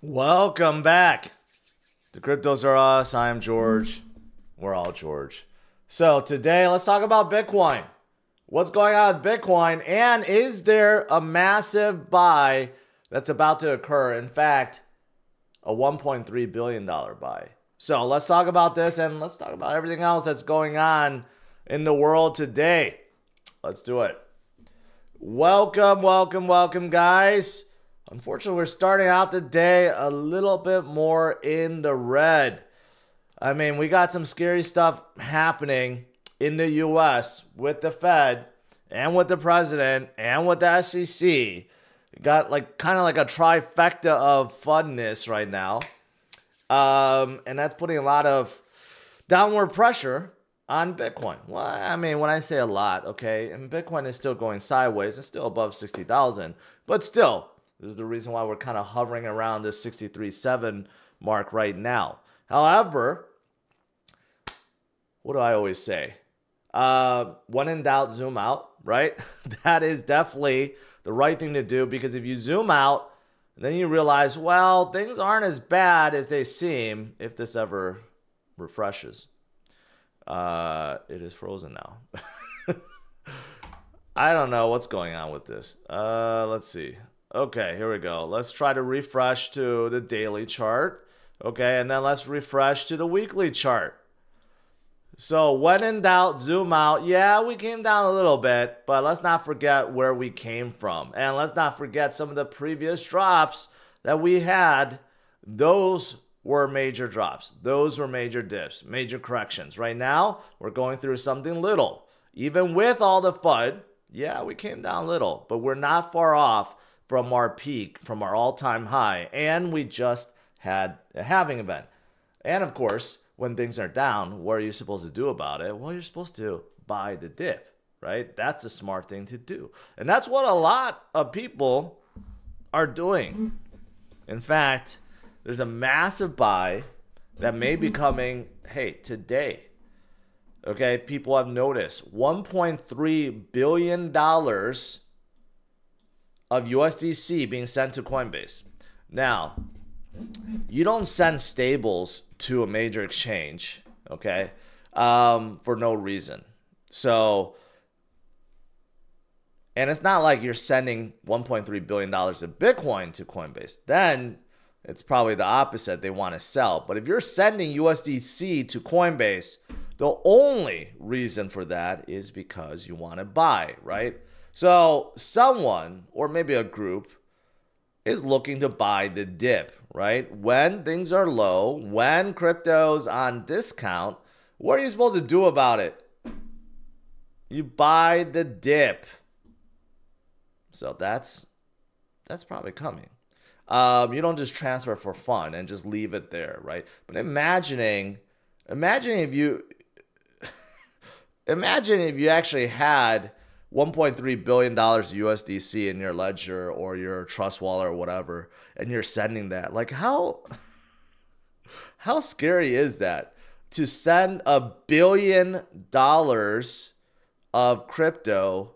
Welcome back to CryptosRUs. I am George. We're all George. So today, let's talk about Bitcoin. What's going on with Bitcoin? And is there a massive buy that's about to occur? In fact, a $1.3 billion buy. So let's talk about this and let's talk about everything else that's going on in the world today. Let's do it. Welcome, guys. Unfortunately, we're starting out the day a little bit more in the red. I mean, we got some scary stuff happening in the US with the Fed and with the president and with the SEC. We got kind of like a trifecta of funness right now. And that's putting a lot of downward pressure on Bitcoin. Well, I mean, when I say a lot, okay, and Bitcoin is still going sideways. It's still above 60,000, but still, this is the reason why we're kind of hovering around this 63.7 mark right now. However, what do I always say? When in doubt, zoom out, right? That is definitely the right thing to do, because if you zoom out, then you realize, well, things aren't as bad as they seem if this ever refreshes. It is frozen now. I don't know what's going on with this. Let's see. Okay, here we go. Let's try to refresh to the daily chart. Okay, and then let's refresh to the weekly chart. So when in doubt, zoom out. Yeah, we came down a little bit, but let's not forget where we came from. And let's not forget some of the previous drops that we had. Those were major drops. Those were major dips, major corrections. Right now, we're going through something little. Even with all the FUD, yeah, we came down little, but we're not far off from our peak, from our all-time high, and we just had a halving event. And of course, when things are down, what are you supposed to do about it? Well, you're supposed to buy the dip, right? That's the smart thing to do. And that's what a lot of people are doing. In fact, there's a massive buy that may be coming, hey, today. Okay, people have noticed $1.3 billion of USDC being sent to Coinbase. Now, you don't send stables to a major exchange, okay, for no reason. So, and it's not like you're sending $1.3 billion of Bitcoin to Coinbase. Then it's probably the opposite. They want to sell. But if you're sending USDC to Coinbase, the only reason for that is because you want to buy, right? So someone, or maybe a group, is looking to buy the dip, right? When things are low, when crypto's on discount, what are you supposed to do about it? You buy the dip. So that's probably coming. You don't just transfer for fun and just leave it there, right? But imagine if you actually had $1.3 billion USDC in your ledger or your trust wallet or whatever, and you're sending that. Like, how scary is that? To send $1 billion of crypto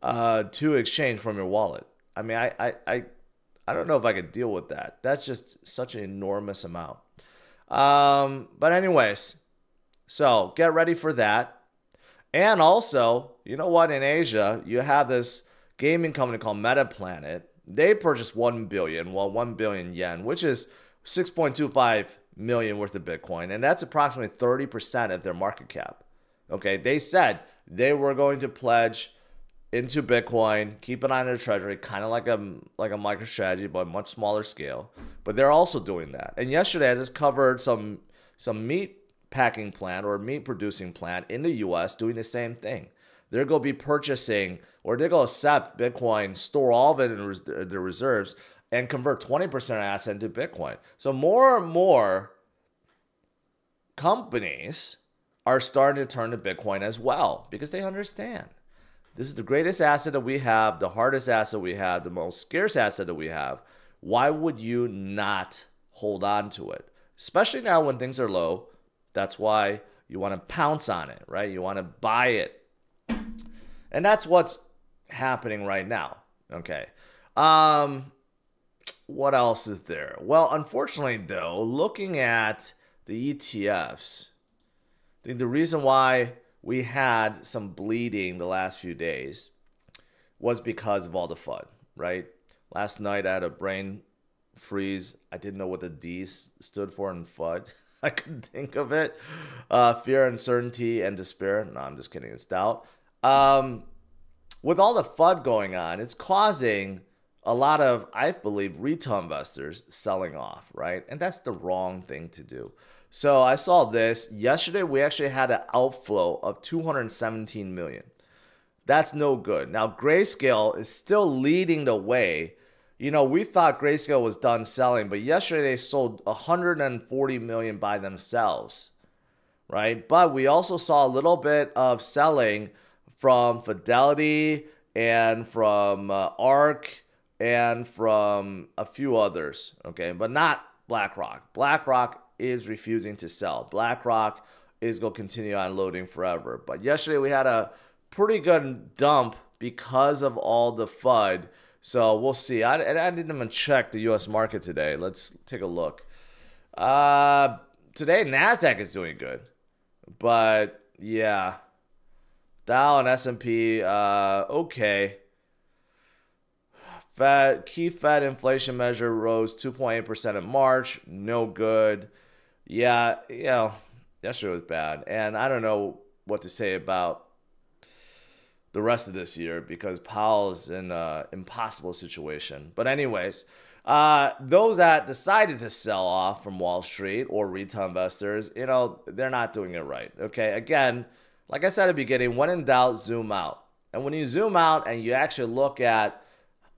to exchange from your wallet. I mean, I don't know if I could deal with that. That's just such an enormous amount. But anyways, so get ready for that. And also, you know what? In Asia, you have this gaming company called Metaplanet. They purchased 1 billion yen, which is 6.25 million worth of Bitcoin. And that's approximately 30% of their market cap. Okay, they said they were going to pledge into Bitcoin, keep an eye on their treasury, kind of like a MicroStrategy, but much smaller scale. But they're also doing that. And yesterday, I just covered some meat packing plant or meat producing plant in the US doing the same thing. They're going to be purchasing, or they're going to accept Bitcoin, store all of it in their reserves, and convert 20% of asset into Bitcoin. So more and more companies are starting to turn to Bitcoin as well, because they understand this is the greatest asset that we have, the hardest asset we have, the most scarce asset that we have. Why would you not hold on to it? Especially now when things are low. That's why you want to pounce on it, right? You want to buy it. And that's what's happening right now, okay? what else is there? Well, unfortunately, though, looking at the ETFs, I think the reason why we had some bleeding the last few days was because of all the FUD, right? Last night I had a brain freeze. I didn't know what the D stood for in FUD. I couldn't think of it. Fear, uncertainty, and despair. No, I'm just kidding. It's doubt. With all the FUD going on, it's causing a lot of, I believe, retail investors selling off, right? And that's the wrong thing to do. So I saw this. Yesterday, we actually had an outflow of 217 million. That's no good. Now, Grayscale is still leading the way. You know, we thought Grayscale was done selling, but yesterday they sold 140 million by themselves, right? But we also saw a little bit of selling from Fidelity and from ARK and from a few others, okay? But not BlackRock. BlackRock is refusing to sell. BlackRock is going to continue unloading forever. But yesterday we had a pretty good dump because of all the FUD. So we'll see. I didn't even check the U.S. market today. Let's take a look. Today, NASDAQ is doing good. But, yeah. Dow and S&P, okay. Key Fed inflation measure rose 2.8% in March. No good. Yeah, you know, yesterday was bad. And I don't know what to say about the rest of this year because Powell's in an impossible situation. But anyways, those that decided to sell off from Wall Street or retail investors, you know, they're not doing it right. Okay, again, like I said at the beginning, when in doubt, zoom out. And when you zoom out and you actually look at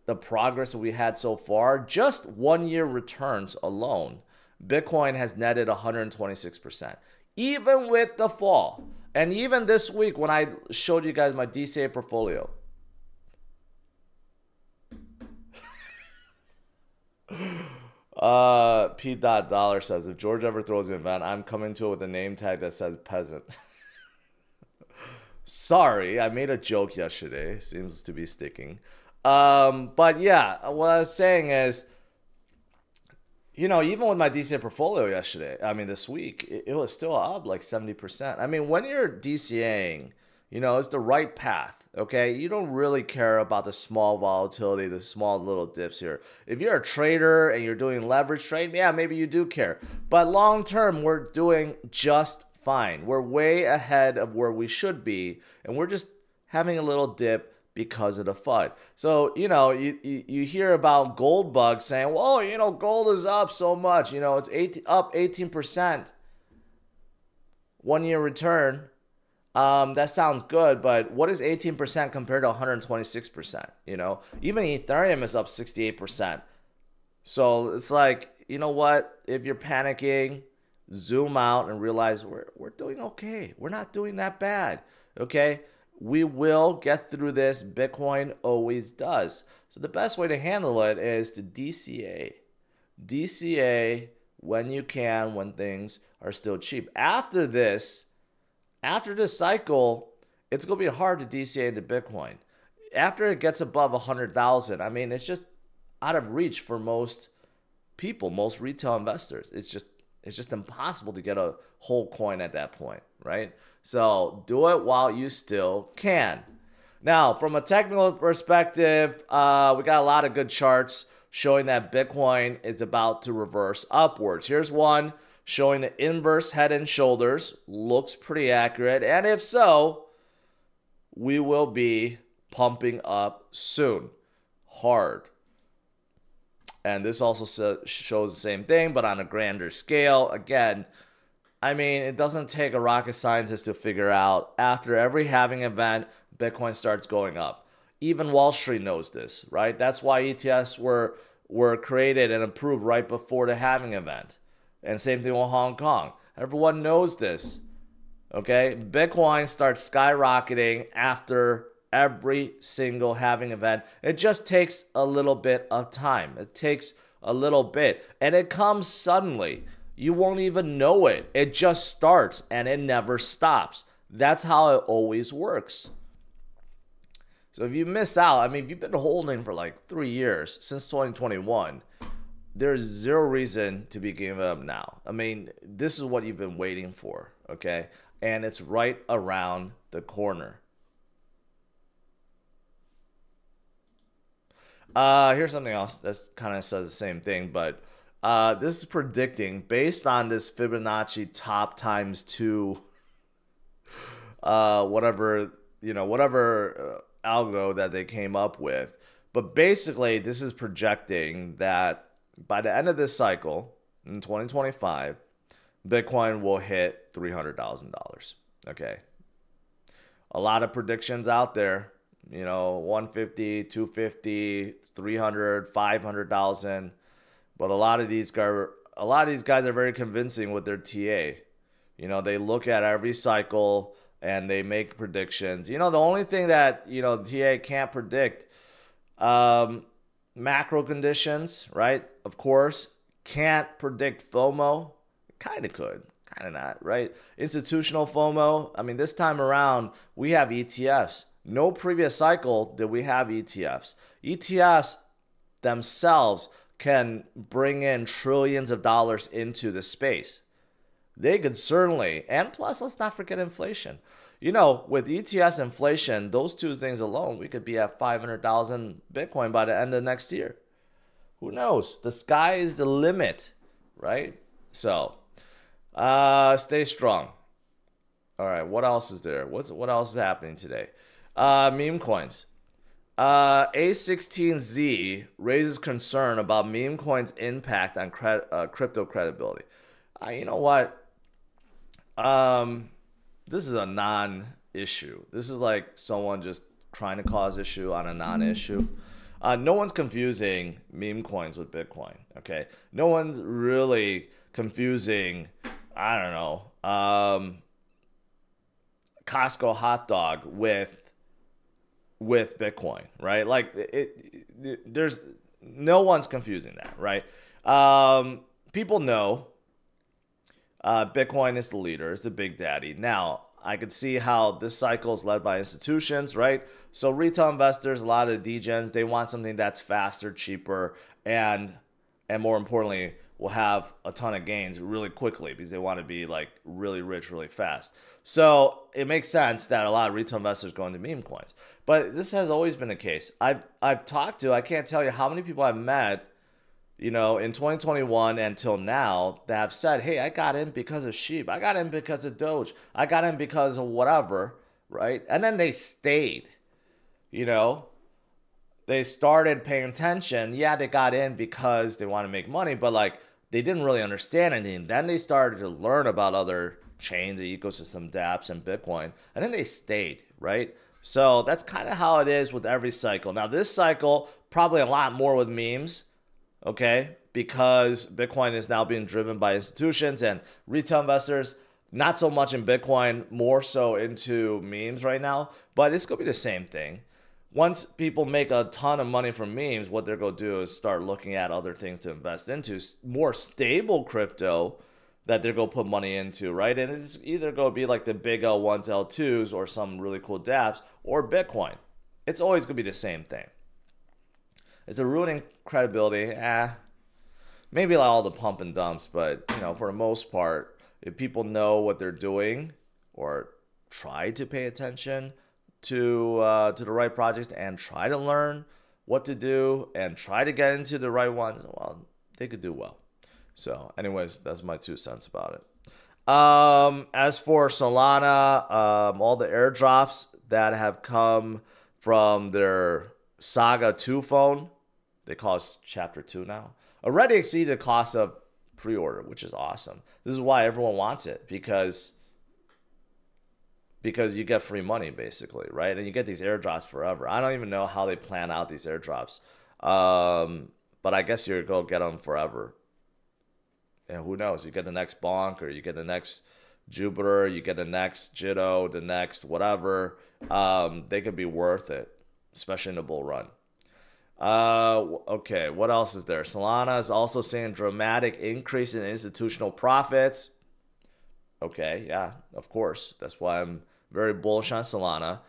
the progress that we had so far, just 1 year returns alone, Bitcoin has netted 126%. Even with the fall. And even this week when I showed you guys my DCA portfolio. P. Dollar says, if George ever throws an event, I'm coming to it with a name tag that says peasant. Sorry, I made a joke yesterday. Seems to be sticking. But yeah, what I was saying is, you know, even with my DCA portfolio yesterday, I mean, this week, it was still up like 70%. I mean, when you're DCAing, you know, it's the right path, okay? You don't really care about the small volatility, the small little dips here. If you're a trader and you're doing leverage trading, yeah, maybe you do care. But long term, we're doing just fine. We're way ahead of where we should be, and we're just having a little dip because of the FUD. So, you know, you hear about gold bugs saying, well, you know, gold is up so much. You know, it's up 18%. 1 year return. That sounds good, but what is 18% compared to 126%? You know, even Ethereum is up 68%. So it's like, you know what? If you're panicking, zoom out and realize we're doing okay. We're not doing that bad, okay? We will get through this. Bitcoin always does. So the best way to handle it is to DCA. DCA when you can, when things are still cheap. After this cycle, it's going to be hard to DCA into Bitcoin. After it gets above 100,000, I mean, it's just out of reach for most people, most retail investors. It's just impossible to get a whole coin at that point, right? So do it while you still can. Now, from a technical perspective, we got a lot of good charts showing that Bitcoin is about to reverse upwards. Here's one showing the inverse head and shoulders. Looks pretty accurate. And if so, we will be pumping up soon. Hard. And this also shows the same thing, but on a grander scale. Again, I mean, it doesn't take a rocket scientist to figure out after every halving event, Bitcoin starts going up. Even Wall Street knows this, right? That's why ETFs were created and approved right before the halving event. And same thing with Hong Kong. Everyone knows this, okay? Bitcoin starts skyrocketing after every single halving event. It just takes a little bit of time. It takes a little bit. And it comes suddenly. You won't even know it. It just starts and it never stops. That's how it always works. So if you miss out, I mean, if you've been holding for like 3 years, since 2021, there's zero reason to be giving up now. I mean, this is what you've been waiting for, okay? And it's right around the corner. Here's something else that kind of says the same thing, but this is predicting based on this Fibonacci top times 2, whatever algo that they came up with. But basically, this is projecting that by the end of this cycle in 2025, Bitcoin will hit $300,000. Okay. A lot of predictions out there, 150, 250, 300, 500,000. But a lot of these guys are very convincing with their TA. They look at every cycle and they make predictions. The only thing that, TA can't predict, macro conditions, right? Of course, can't predict FOMO. Kind of could, kind of not, right? Institutional FOMO. I mean, this time around, we have ETFs. No previous cycle did we have ETFs. ETFs themselves can bring in trillions of dollars into the space. They could certainly, and plus, let's not forget inflation. With ETFs, inflation, those two things alone, we could be at 500,000 Bitcoin by the end of next year. Who knows? The sky is the limit, right? So, stay strong. All right, what else is there? What else is happening today? Meme coins. A16Z raises concern about meme coins' impact on crypto credibility. You know what? This is a non-issue. This is like someone just trying to cause issue on a non-issue. No one's confusing meme coins with Bitcoin, okay? No one's really confusing, I don't know, Costco hot dog with Bitcoin, right? Like, there's no one's confusing that, right? People know Bitcoin is the leader, it's the big daddy. Now, I could see how this cycle is led by institutions, right? So retail investors, a lot of degens, they want something that's faster, cheaper, and more importantly, will have a ton of gains really quickly because they want to be like really rich really fast. So it makes sense that a lot of retail investors go into meme coins. But this has always been the case. I've talked to, I can't tell you how many people I've met, in 2021 until now that have said, hey, I got in because of SHIB. I got in because of Doge. I got in because of whatever, right? And then they stayed, They started paying attention. Yeah, they got in because they want to make money, but like they didn't really understand anything. Then they started to learn about other chains, the ecosystem, dApps, and Bitcoin, and then they stayed, right? So that's kind of how it is with every cycle. Now, this cycle, probably a lot more with memes, okay, because Bitcoin is now being driven by institutions and retail investors, not so much in Bitcoin, more so into memes right now, but it's going to be the same thing. Once people make a ton of money from memes, what they're going to do is start looking at other things to invest into, more stable crypto that they're going to put money into, right? And it's either going to be like the big L1s, L2s, or some really cool dApps, or Bitcoin. It's always going to be the same thing. Is it ruining credibility? Maybe like all the pump and dumps, but for the most part, if people know what they're doing or try to pay attention to the right projects and try to learn what to do and try to get into the right ones, well, they could do well. So, anyways, that's my 2 cents about it. As for Solana, all the airdrops that have come from their Saga 2 phone, they call it Chapter 2 now, already exceeded the cost of pre-order, which is awesome. This is why everyone wants it, because you get free money, basically, right? And you get these airdrops forever. I don't even know how they plan out these airdrops, but I guess you're going to get them forever. And who knows? You get the next Bonk, or you get the next Jupiter, you get the next Jitto, the next whatever. They could be worth it, especially in the bull run. Okay, what else is there? Solana is also seeing dramatic increase in institutional profits. Okay, yeah, of course. That's why I'm very bullish on Solana.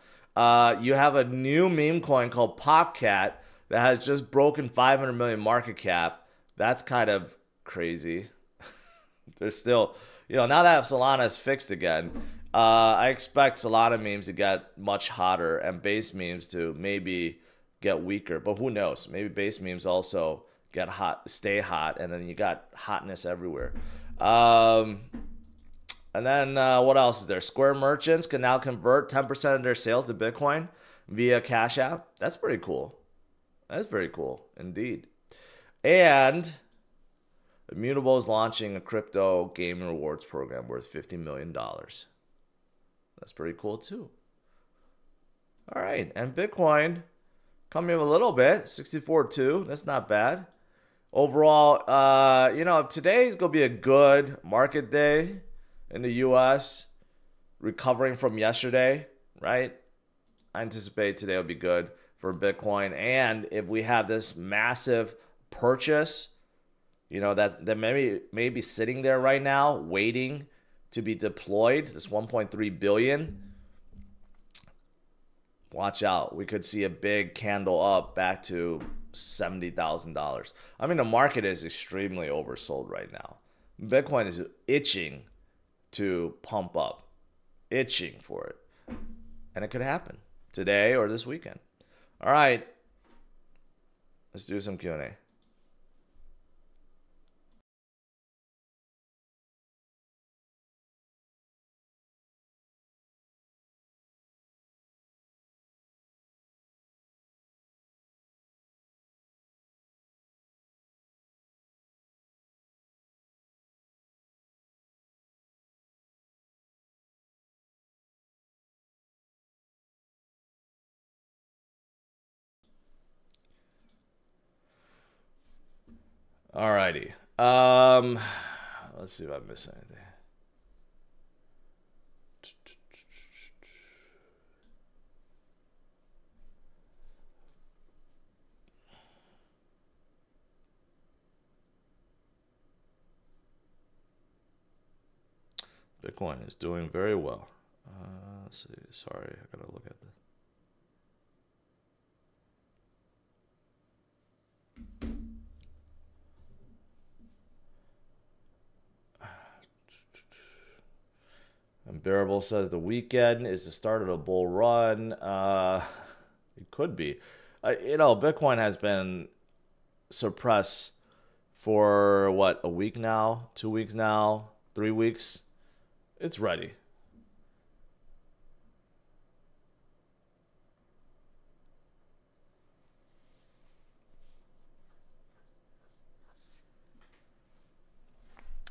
You have a new meme coin called Popcat that has just broken 500 million market cap. That's kind of crazy. There's still, now that Solana is fixed again, I expect Solana memes to get much hotter and base memes to maybe get weaker. But who knows? Maybe base memes also get hot, stay hot, and then you got hotness everywhere. And then what else is there? Square merchants can now convert 10% of their sales to Bitcoin via Cash App. That's pretty cool. That's very cool indeed. And Immutable is launching a crypto gaming rewards program worth $50 million. That's pretty cool too. All right, and Bitcoin coming up a little bit, 64.2. That's not bad. Overall, today's gonna be a good market day in the U.S. recovering from yesterday, right? I anticipate today will be good for Bitcoin, and if we have this massive purchase, that may be sitting there right now, waiting to be deployed, this 1.3 billion. Watch out. We could see a big candle up back to $70,000. I mean, the market is extremely oversold right now. Bitcoin is itching to pump up, itching for it. And it could happen today or this weekend. All right. Let's do some Q&A. Alrighty. Let's see if I miss anything. Bitcoin is doing very well. Let's see. Sorry, I gotta look at this. Unbearable says the weekend is the start of a bull run. It could be. Bitcoin has been suppressed for what, a week now, 2 weeks now, 3 weeks. It's ready.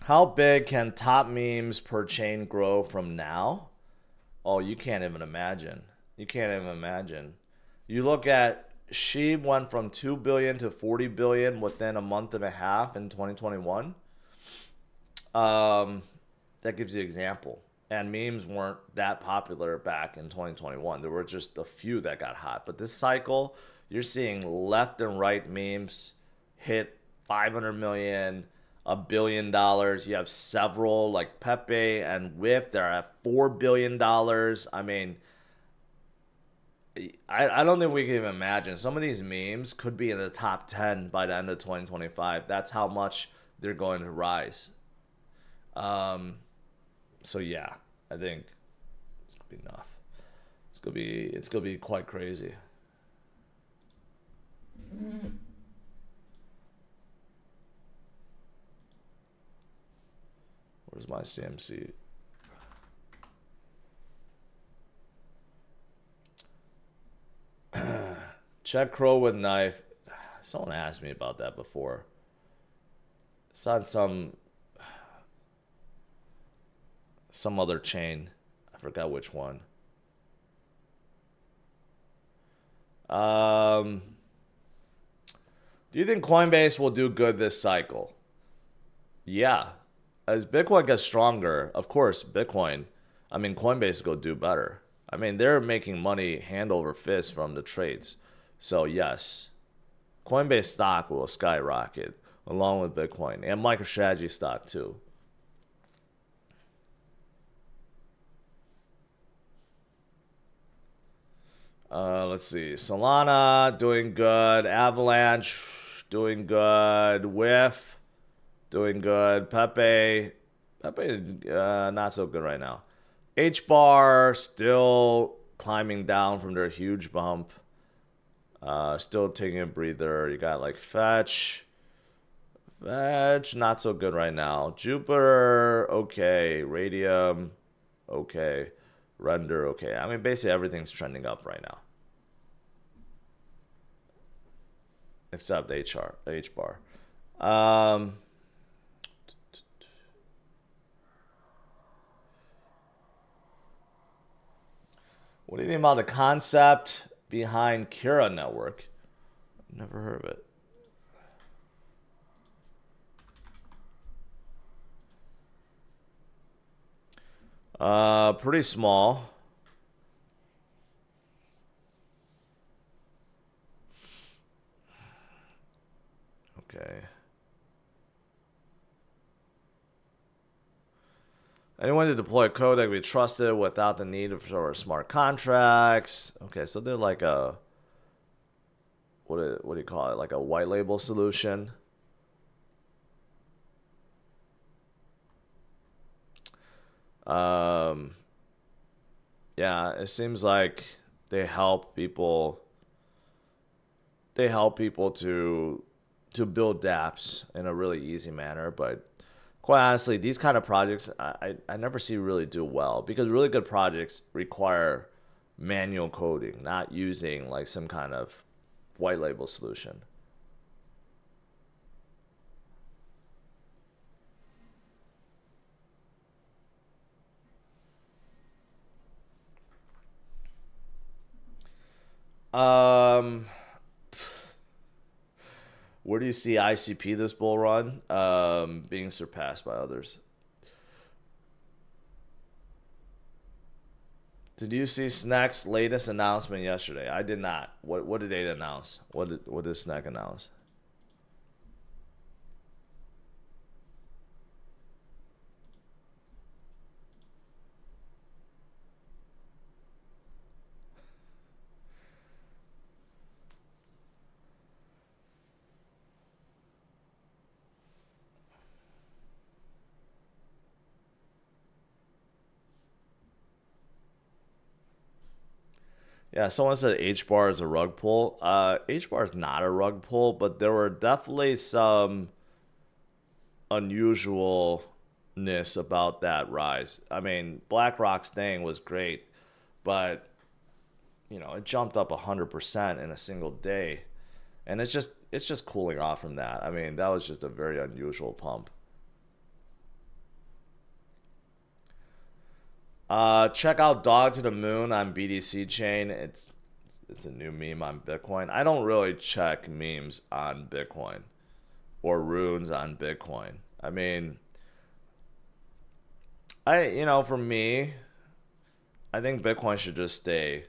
How big can top memes per chain grow from now? Oh, you can't even imagine. You can't even imagine. You look at Sheeb went from 2 billion to 40 billion within a month and a half in 2021. That gives you an example. And memes weren't that popular back in 2021. There were just a few that got hot. But this cycle, you're seeing left and right memes hit 500 million, $1 billion. You have several like Pepe and Whiff that are at $4 billion. I mean, I don't think we can even imagine. Some of these memes could be in the top 10 by the end of 2025. That's how much they're going to rise. So yeah, I think it's gonna be enough. It's gonna be quite crazy. Where's my CMC? Check Crow with knife. Someone asked me about that before. It's on some other chain. I forgot which one. Do you think Coinbase will do good this cycle? Yeah. As Bitcoin gets stronger, of course, Coinbase will do better. I mean, they're making money hand over fist from the trades. So yes, Coinbase stock will skyrocket along with Bitcoin and MicroStrategy stock too. Let's see. Solana doing good. Avalanche doing good. Whiff, doing good. Pepe, not so good right now. H-bar still climbing down from their huge bump. Still taking a breather. You got like Fetch. Fetch, not so good right now. Jupiter, okay. Radium, okay. Render, okay. I mean, basically everything's trending up right now. Except H-bar. What do you think about the concept behind Kira Network? Never heard of it. Pretty small. Okay. Anyone to deploy code that can be trusted without the need for smart contracts. Okay, so they're like a what do you call it? Like a white label solution. Yeah, it seems like they help people. They help people to build dApps in a really easy manner, but quite honestly, these kind of projects I never see really do well, because really good projects require manual coding, not using like some kind of white label solution. Where do you see ICP this bull run? Being surpassed by others. Did you see Snack's latest announcement yesterday? I did not. What did they announce? What did Snack announce? Yeah, someone said H-bar is a rug pull. H-bar is not a rug pull, but there were definitely some unusualness about that rise. I mean, BlackRock's thing was great, but you know, it jumped up 100% in a single day, and it's just cooling off from that. I mean, that was just a very unusual pump. Check out Dog to the Moon on BTC chain. It's a new meme on Bitcoin. I don't really check memes on Bitcoin or runes on Bitcoin. I mean, for me, I think Bitcoin should just stay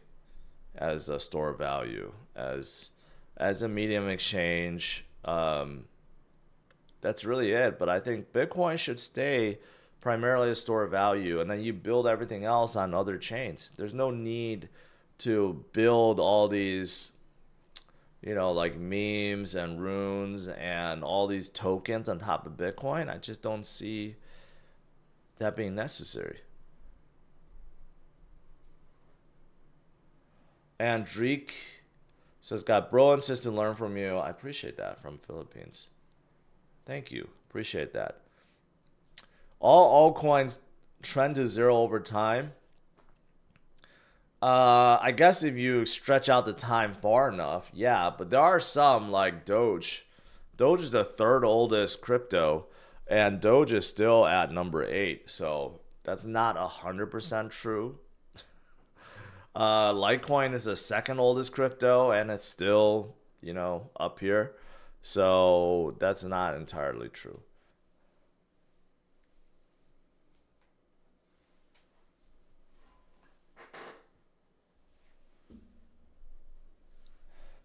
as a store of value, as a medium exchange. That's really it. But I think Bitcoin should stay primarily a store of value, and then you build everything else on other chains. There's no need to build all these, like memes and runes and all these tokens on top of Bitcoin. I just don't see that being necessary. And Dreek says, got bro insistent learn from you. I appreciate that, from Philippines. Thank you. Appreciate that. All altcoins trend to zero over time. I guess if you stretch out the time far enough, yeah. But there are some like Doge. Doge is the third oldest crypto, and Doge is still at number 8. So that's not 100% true. Litecoin is the second oldest crypto, and it's still, up here. So that's not entirely true.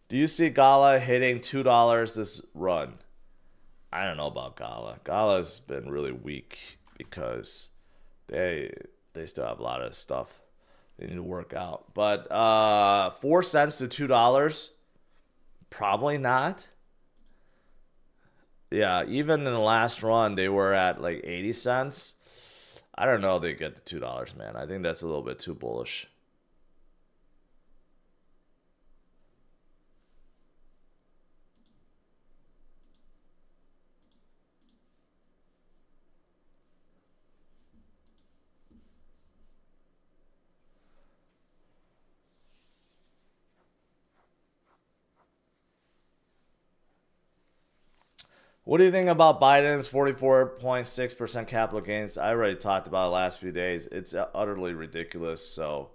Do you see Gala hitting $2 this run? I don't know about Gala. Gala's been really weak because they still have a lot of stuff they need to work out. But 4 cents to $2, probably not. Yeah, even in the last run, they were at like 80 cents. I don't know if they get to $2, man. I think that's a little bit too bullish. What do you think about Biden's 44.6% capital gains? I already talked about it the last few days. It's utterly ridiculous. So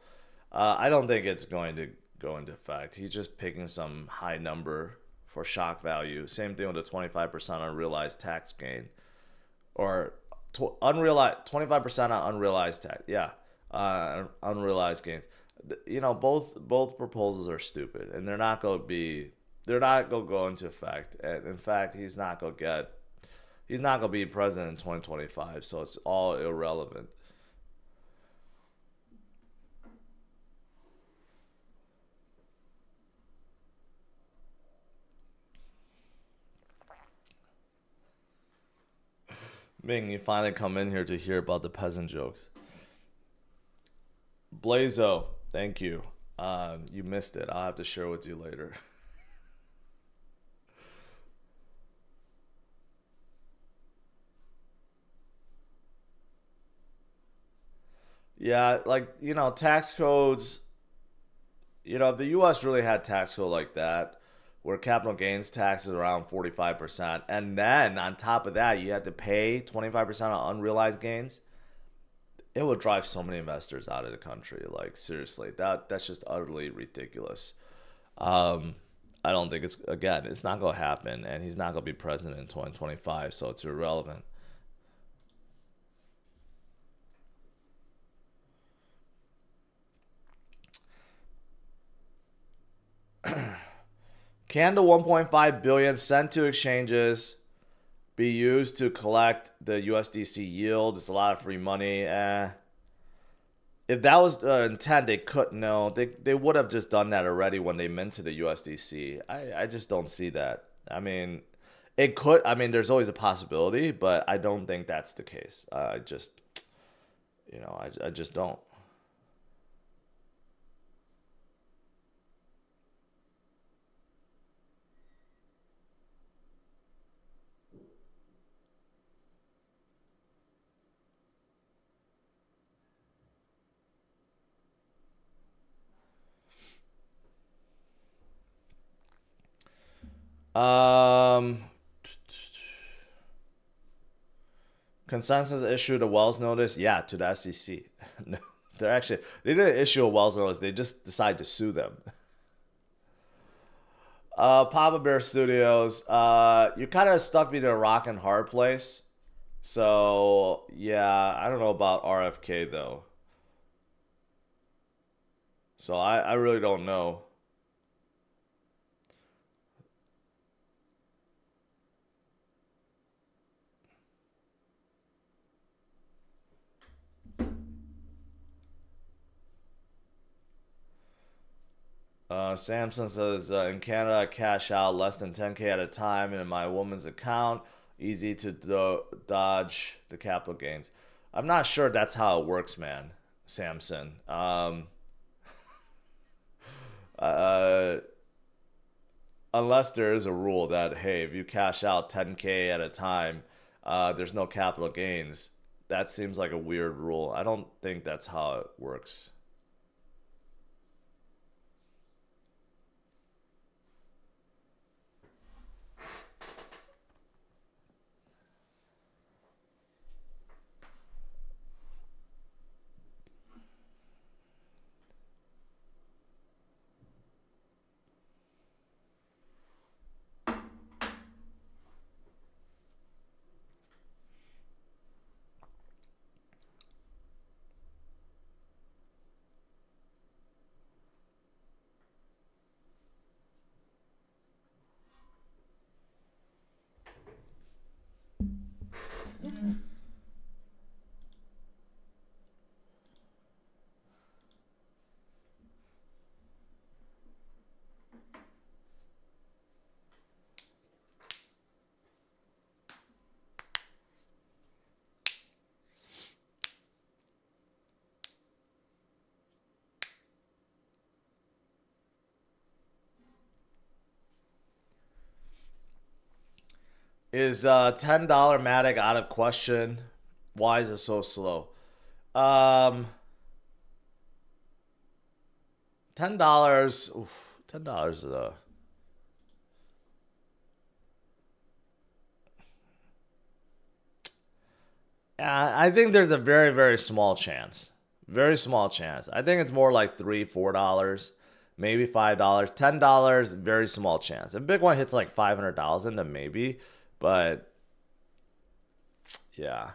I don't think it's going to go into effect. He's just picking some high number for shock value. Same thing with the 25% unrealized tax gain, or unrealized 25% on unrealized tax. Yeah, unrealized gains. You know, both proposals are stupid, and they're not gonna go into effect. And in fact, he's not gonna be president in 2025. So it's all irrelevant. Ming, you finally come in here to hear about the peasant jokes. Blazo, thank you. You missed it. I'll have to share with you later. Yeah, like, tax codes, if the US really had tax code like that, where capital gains tax is around 45%, and then on top of that, you had to pay 25% on unrealized gains, it would drive so many investors out of the country. Like, seriously, that's just utterly ridiculous. Um, I don't think it's not going to happen, and he's not going to be president in 2025, so it's irrelevant. Can the 1.5 billion sent to exchanges be used to collect the USDC yield? It's a lot of free money. If that was the intent, they couldn't. No, they would have just done that already when they minted the USDC. I just don't see that. I mean, it could. I mean, there's always a possibility, but I don't think that's the case. I just don't. Um, Consensus issued a Wells notice. Yeah, to the SEC. No, they didn't issue a Wells notice. They just decided to sue them. Papa Bear Studios. You kind of stuck me to a rock and hard place. So yeah, I don't know about RFK though. So I really don't know. Samson says in Canada, I cash out less than 10K at a time in my woman's account. Easy to dodge the capital gains. I'm not sure that's how it works, man. Samson. Uh, Unless there is a rule that, hey, if you cash out 10K at a time, there's no capital gains. That seems like a weird rule. I don't think that's how it works. Is $10 Matic out of question? Why is it so slow? $10. $10 is a. I think there's a very, very small chance. Very small chance. I think it's more like $3, $4, maybe $5. $10, very small chance. If Bitcoin hits like 500,000, then maybe. But yeah.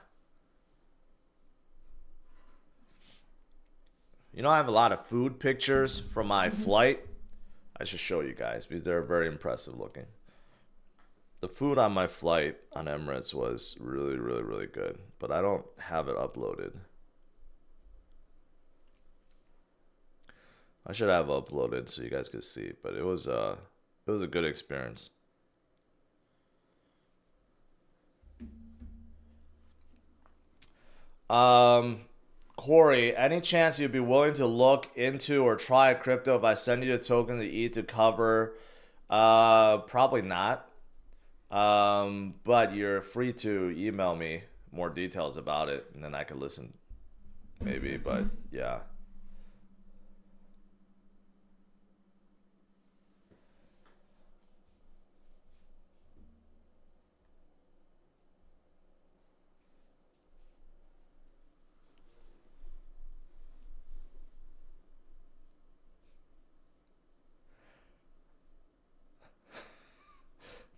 You know, I have a lot of food pictures from my flight. I should show you guys because they're very impressive looking. The food on my flight on Emirates was really, really, really good, but I don't have it uploaded. I should have uploaded so you guys could see, but it was a good experience. Corey, any chance you'd be willing to look into or try crypto if I send you the token to eat to cover? Probably not. But you're free to email me more details about it, and then I could listen, maybe. But yeah.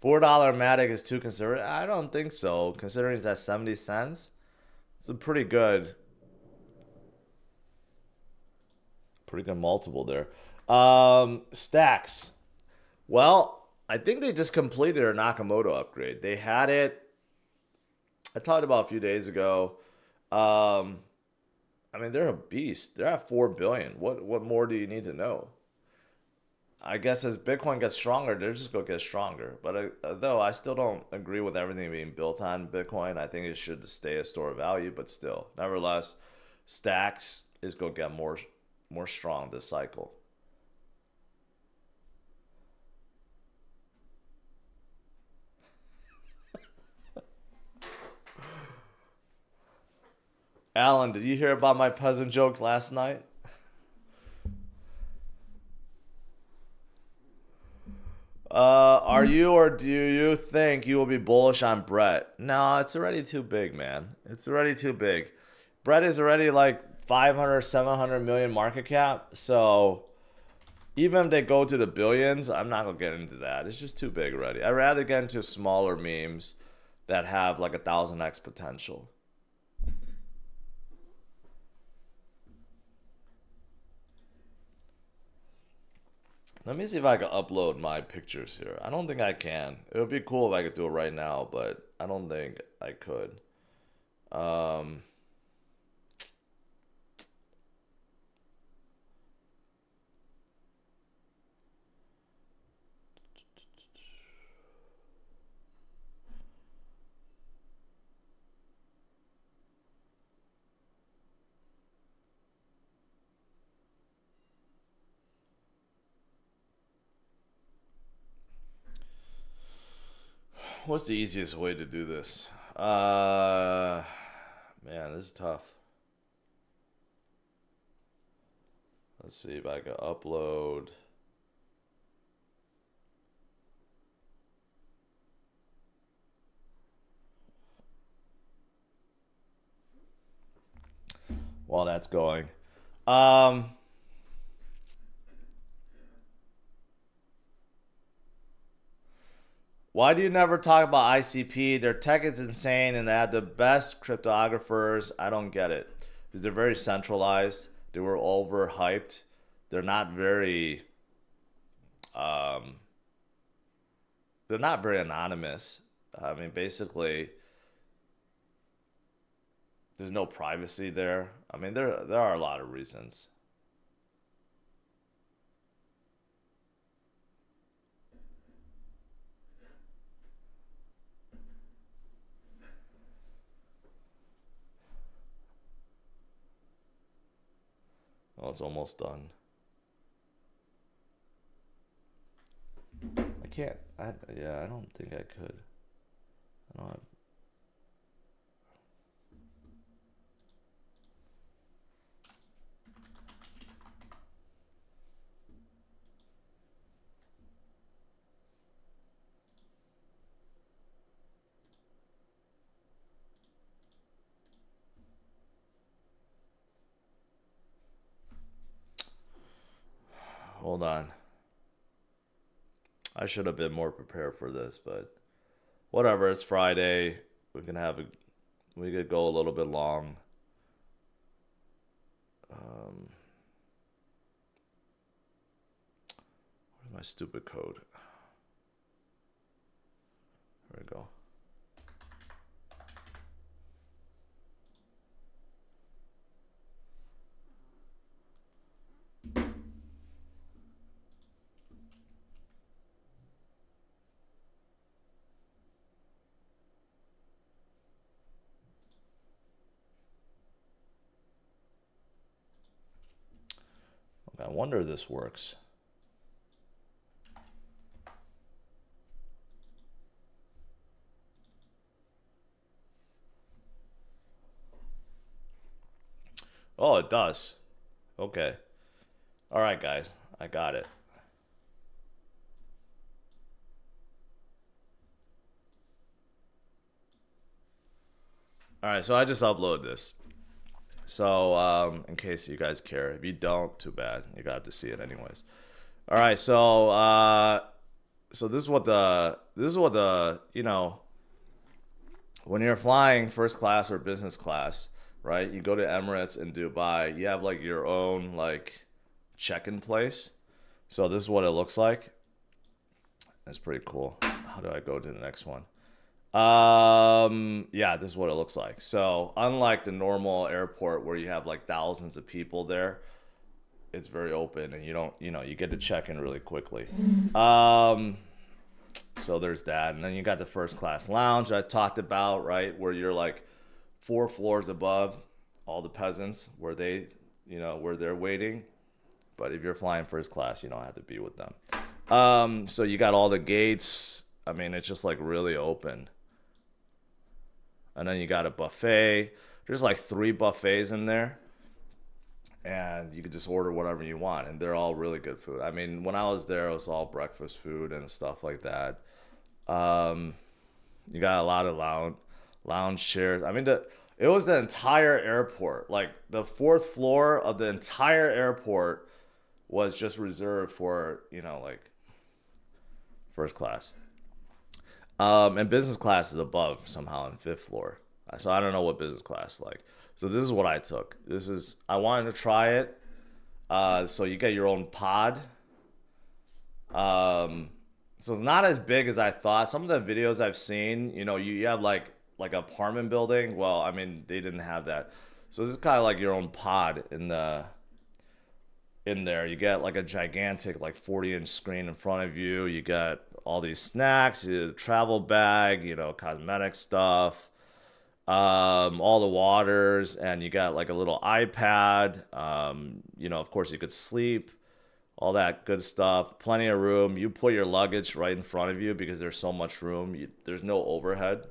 $4 Matic is too conservative. I don't think so, considering it's at 70 cents. It's a pretty good multiple there. Stacks. Well, I think they just completed their Nakamoto upgrade. They had it. I talked about a few days ago. I mean, they're a beast. They're at 4 billion. What more do you need to know? I guess as Bitcoin gets stronger, they're just gonna get stronger. But though I still don't agree with everything being built on Bitcoin. I think it should stay a store of value. But still, nevertheless, Stacks is gonna get more strong this cycle. Alan, did you hear about my peasant joke last night? Are you or do you think you will be bullish on Brett? No, it's already too big, man. It's already too big. Brett is already like 500, 700 million market cap. So even if they go to the billions, I'm not going to get into that. It's just too big already. I'd rather get into smaller memes that have like 1,000x potential. Let me see if I can upload my pictures here. I don't think I can. It would be cool if I could do it right now, but I don't think I could. Um, what's the easiest way to do this? Man, this is tough. Let's see if I can upload. While that's going. Why do you never talk about ICP? Their tech is insane and they have the best cryptographers. I don't get it. Because they're very centralized. They were overhyped. They're not very um they're not very anonymous. I mean basically there's no privacy there. I mean there are a lot of reasons. Oh, it's almost done. I can't. Yeah, I don't think I could. I don't have. Hold on. I should have been more prepared for this, but whatever. It's Friday. We can have a. We could go a little bit long. Where's my stupid code? There we go. I wonder if this works. Oh, it does. Okay. All right, guys. I got it. All right, so I just uploaded this. So, in case you guys care. If you don't, too bad. You got to see it anyways. All right, so so this is what the you know, when you're flying first class or business class, right? You go to Emirates in Dubai, you have like your own like check-in place. So this is what it looks like. That's pretty cool. How do I go to the next one? Yeah, this is what it looks like. So unlike the normal airport where you have like thousands of people there, it's very open and you don't, you know, you get to check in really quickly. So there's that. And then you got the first class lounge I talked about, right? Where you're like 4 floors above all the peasants where they, you know, where they're waiting. But if you're flying first class, you don't have to be with them. So you got all the gates. I mean, it's just like really open. And then you got a buffet. There's like 3 buffets in there. And you can just order whatever you want. And they're all really good food. I mean, when I was there, it was all breakfast food and stuff like that. You got a lot of lounge chairs. I mean, it was the entire airport. Like the 4th floor of the entire airport was just reserved for, you know, like first class. And business class is above somehow on 5th floor. So I don't know what business class is like. So this is what I took. I wanted to try it. So you get your own pod. So it's not as big as I thought. Some of the videos I've seen, you know, you have like an apartment building. Well, I mean, they didn't have that. So this is kind of like your own pod in there. You get like a gigantic like 40-inch screen in front of you. You got all these snacks, a travel bag, you know, cosmetic stuff, all the waters, and you got like a little iPad. You know, of course you could sleep, all that good stuff. Plenty of room. You put your luggage right in front of you because there's so much room. There's no overhead.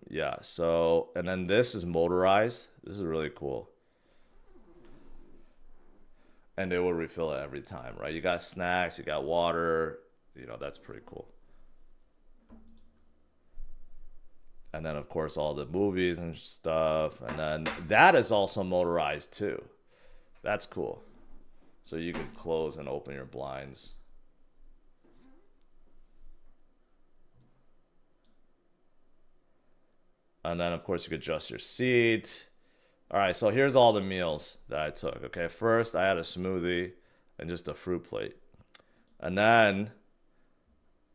Yeah, so, and then this is motorized. This is really cool. And they will refill it every time, right? You got snacks, you got water, you know, that's pretty cool. And then, of course, all the movies and stuff. And then that is also motorized too. That's cool. So you can close and open your blinds. And then, of course, you could adjust your seat. All right, so here's all the meals that I took. Okay, first I had a smoothie and just a fruit plate. And then,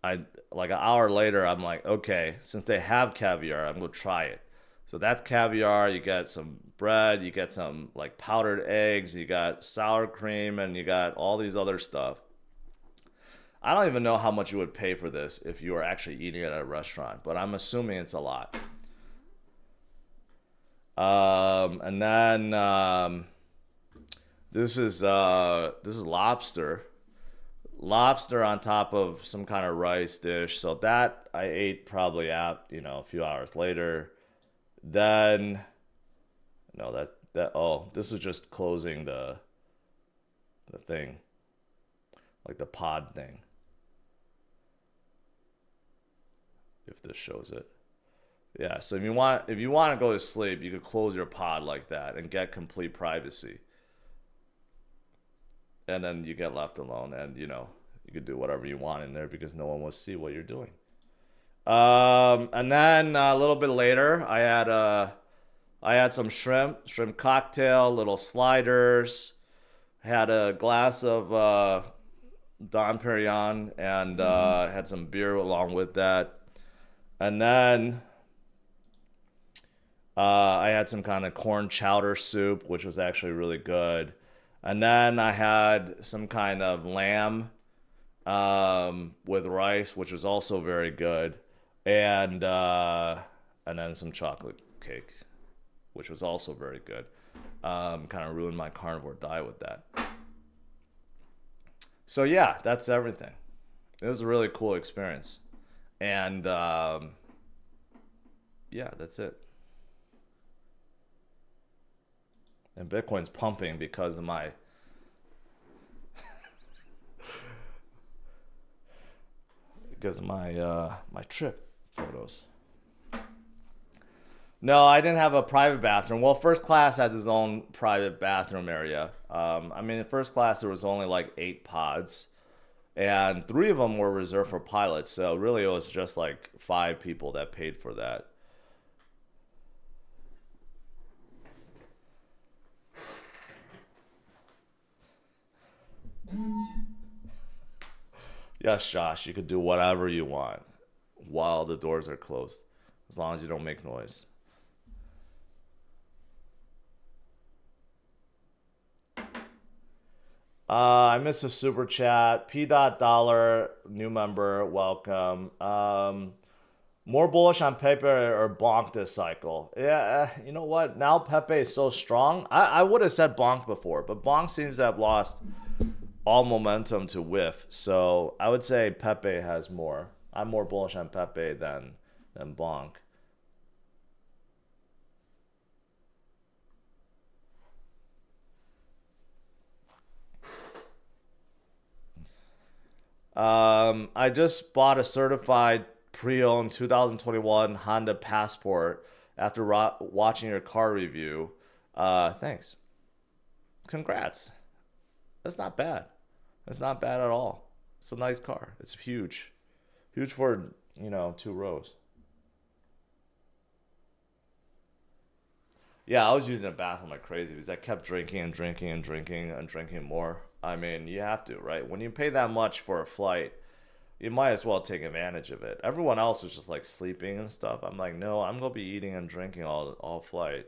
like an hour later, I'm like, okay, since they have caviar, I'm going to try it. So that's caviar. You get some bread. You get some, like, powdered eggs. You got sour cream. And you got all these other stuff. I don't even know how much you would pay for this if you were actually eating it at a restaurant. But I'm assuming it's a lot. And then this is lobster lobster on top of some kind of rice dish. So that I ate probably out, a few hours later. Then, no, oh, this was just closing the thing, like the pod thing. If this shows it. Yeah, so if you want to go to sleep, you could close your pod like that and get complete privacy. And then you get left alone, and you could do whatever you want in there because no one will see what you're doing. And then a little bit later, I had some shrimp cocktail, little sliders, had a glass of Dom Perignon, and had some beer along with that. And then I had some kind of corn chowder soup, which was actually really good. And then I had some kind of lamb with rice, which was also very good. And then some chocolate cake, which was also very good. Kind of ruined my carnivore diet with that. So yeah, that's everything. It was a really cool experience. And yeah, that's it. And Bitcoin's pumping because of my my trip photos. No, I didn't have a private bathroom. Well, first class has its own private bathroom area. I mean, in first class there was only like 8 pods, and 3 of them were reserved for pilots. So really, it was just like 5 people that paid for that. Yes, Josh, you could do whatever you want while the doors are closed, as long as you don't make noise. I missed a super chat. P.Dollar, new member, welcome. More bullish on Pepe or Bonk this cycle? Yeah, you know what? Now Pepe is so strong. I would have said Bonk before, but Bonk seems to have lost all momentum to whiff. So I would say Pepe has more. I'm more bullish on Pepe than Bonk. I just bought a certified pre-owned 2021 Honda Passport after watching your car review. Thanks. Congrats. That's not bad. That's not bad at all. It's a nice car. It's huge. Huge for, 2 rows. Yeah, I was using the bathroom like crazy because I kept drinking and drinking and drinking and drinking more. I mean, you have to, right? When you pay that much for a flight, you might as well take advantage of it. Everyone else was just like sleeping and stuff. I'm like, no, I'm gonna be eating and drinking all flight.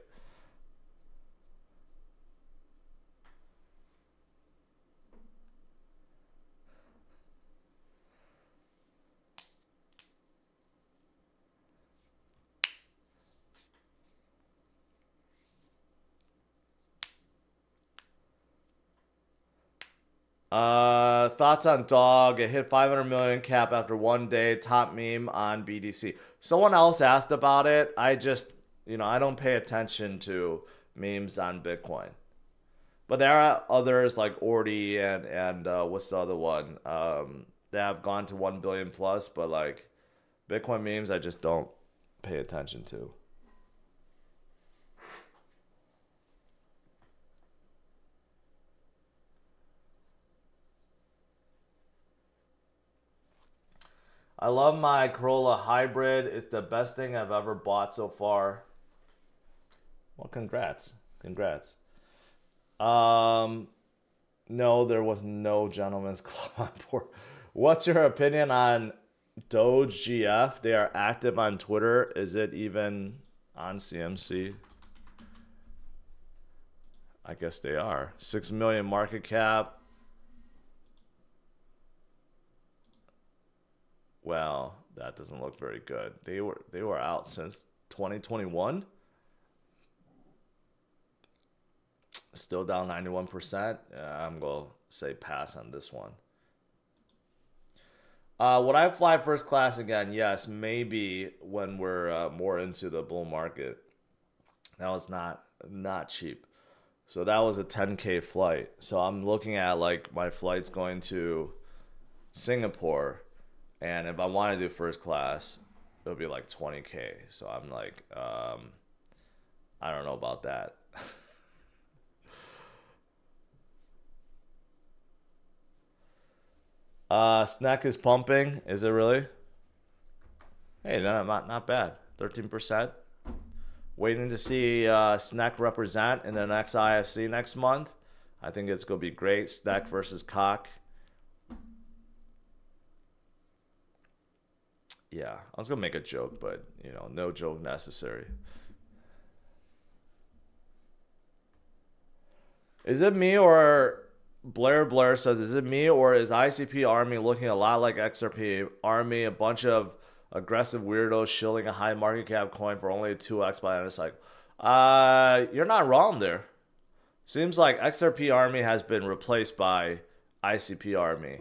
Thoughts on Dog? It hit 500 million cap after 1 day. Top meme on BDC. Someone else asked about it. I just, I don't pay attention to memes on Bitcoin. But there are others like Ordi and what's the other one? They have gone to 1 billion plus, but like Bitcoin memes, I just don't pay attention to. I love my Corolla Hybrid. It's the best thing I've ever bought so far. Well, congrats. Congrats. No, there was no gentleman's club on board. What's your opinion on Doge GF? They are active on Twitter. Is it even on CMC? I guess they are. 6 million market cap. Well, that doesn't look very good. They were out since 2021. Still down 91%. I'm going to say pass on this one. Would I fly first class again? Yes, maybe when we're more into the bull market. That was not cheap. So that was a 10K flight. So I'm looking at like my flights going to Singapore, and if I want to do first class, it'll be like 20K. So I'm like, I don't know about that. Snack is pumping. Is it really? Hey, no, not bad. 13%. Waiting to see Snack represent in the next IFC next month. I think it's gonna be great. Snack versus Cock. Yeah, I was gonna make a joke, but you know, no joke necessary. Is it me or Blair says, is it me or is ICP Army looking a lot like XRP Army, a bunch of aggressive weirdos shilling a high market cap coin for only a 2x by end of cycle? You're not wrong there. Seems like XRP Army has been replaced by ICP Army.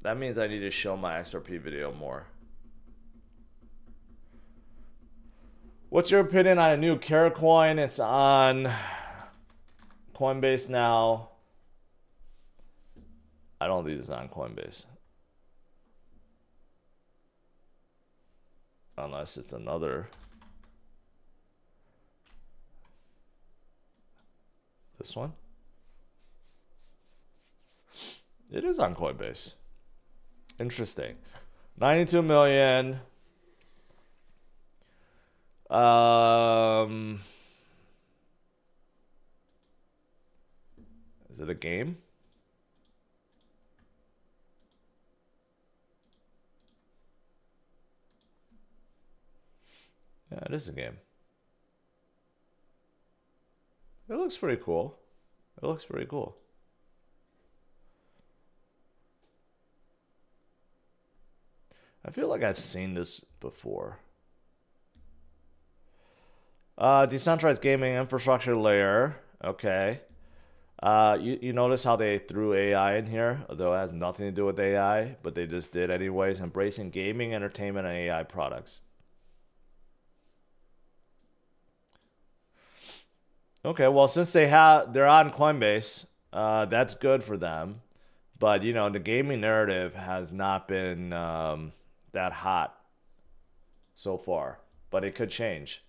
That means I need to show my XRP video more. What's your opinion on a new Kara coin? It's on Coinbase now. I don't think it's on Coinbase. Unless it's another. This one? It is on Coinbase. Interesting. 92 million. Is it a game? Yeah, it is a game. It looks pretty cool. It looks pretty cool. I feel like I've seen this before. Decentralized gaming infrastructure layer. Okay. You notice how they threw AI in here, although it has nothing to do with AI, but they just did anyways. Embracing gaming, entertainment, and AI products. Okay, well, since they're on Coinbase, that's good for them. But you know, the gaming narrative has not been that hot so far, but it could change.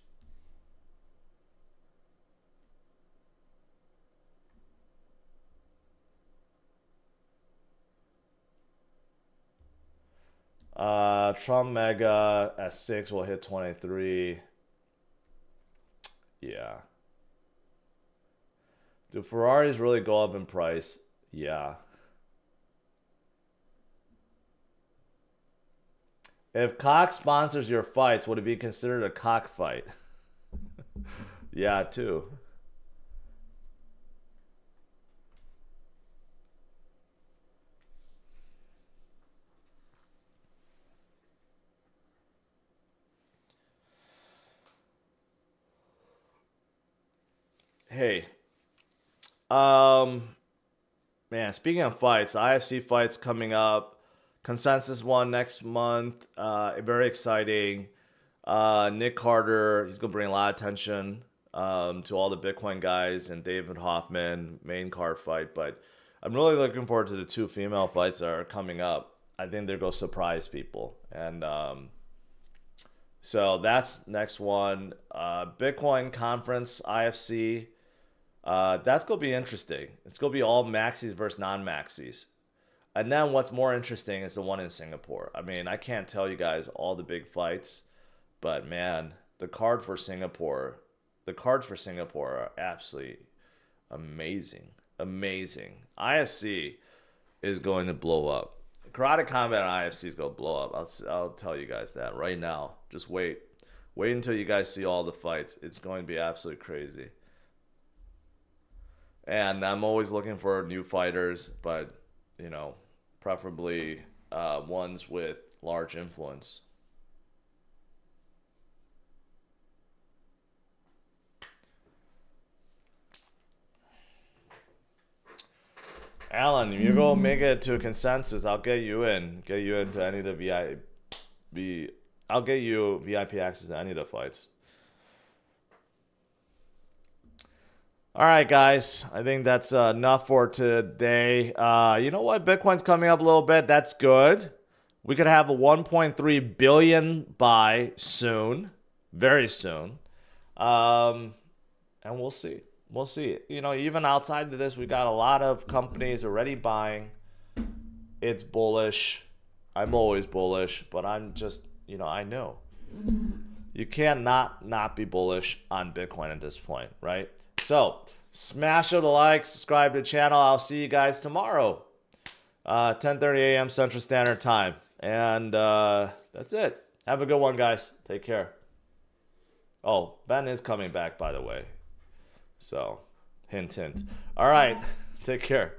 Trump Mega at 6 will hit 23. Yeah. Do Ferraris really go up in price? Yeah. If cock sponsors your fights, would it be considered a cockfight? Yeah, too. Hey, man, speaking of fights, IFC fights coming up. Consensus one next month. Very exciting. Nick Carter, he's gonna bring a lot of attention to all the Bitcoin guys and David Hoffman main card fight. But I'm really looking forward to the two female fights that are coming up. I think they're gonna surprise people, and so that's next one. Bitcoin conference IFC. That's gonna be interesting. It's gonna be all maxis versus non-maxis. And then what's more interesting is the one in Singapore. I mean, I can't tell you guys all the big fights, but man, the cards for Singapore are absolutely amazing. Amazing. IFC is going to blow up. Karate Combat on IFC is going to blow up. I'll tell you guys that right now. Just wait. Wait until you guys see all the fights. It's going to be absolutely crazy. And I'm always looking for new fighters, but, you know, preferably ones with large influence. Alan, you go make it to a consensus. I'll get you in. Get you into any of the I'll get you VIP access to any of the fights. All right, guys. I think that's enough for today. You know what? Bitcoin's coming up a little bit. That's good. We could have a 1.3 billion buy soon, very soon. And we'll see. We'll see. You know, even outside of this, we got a lot of companies already buying. It's bullish. I'm always bullish, but I'm just, you know, I know. You can't not be bullish on Bitcoin at this point, right? So, smash the like, subscribe to the channel. I'll see you guys tomorrow, 10:30 a.m. Central Standard Time. And that's it. Have a good one, guys. Take care. Oh, Ben is coming back, by the way. So, hint, hint. All right. Take care.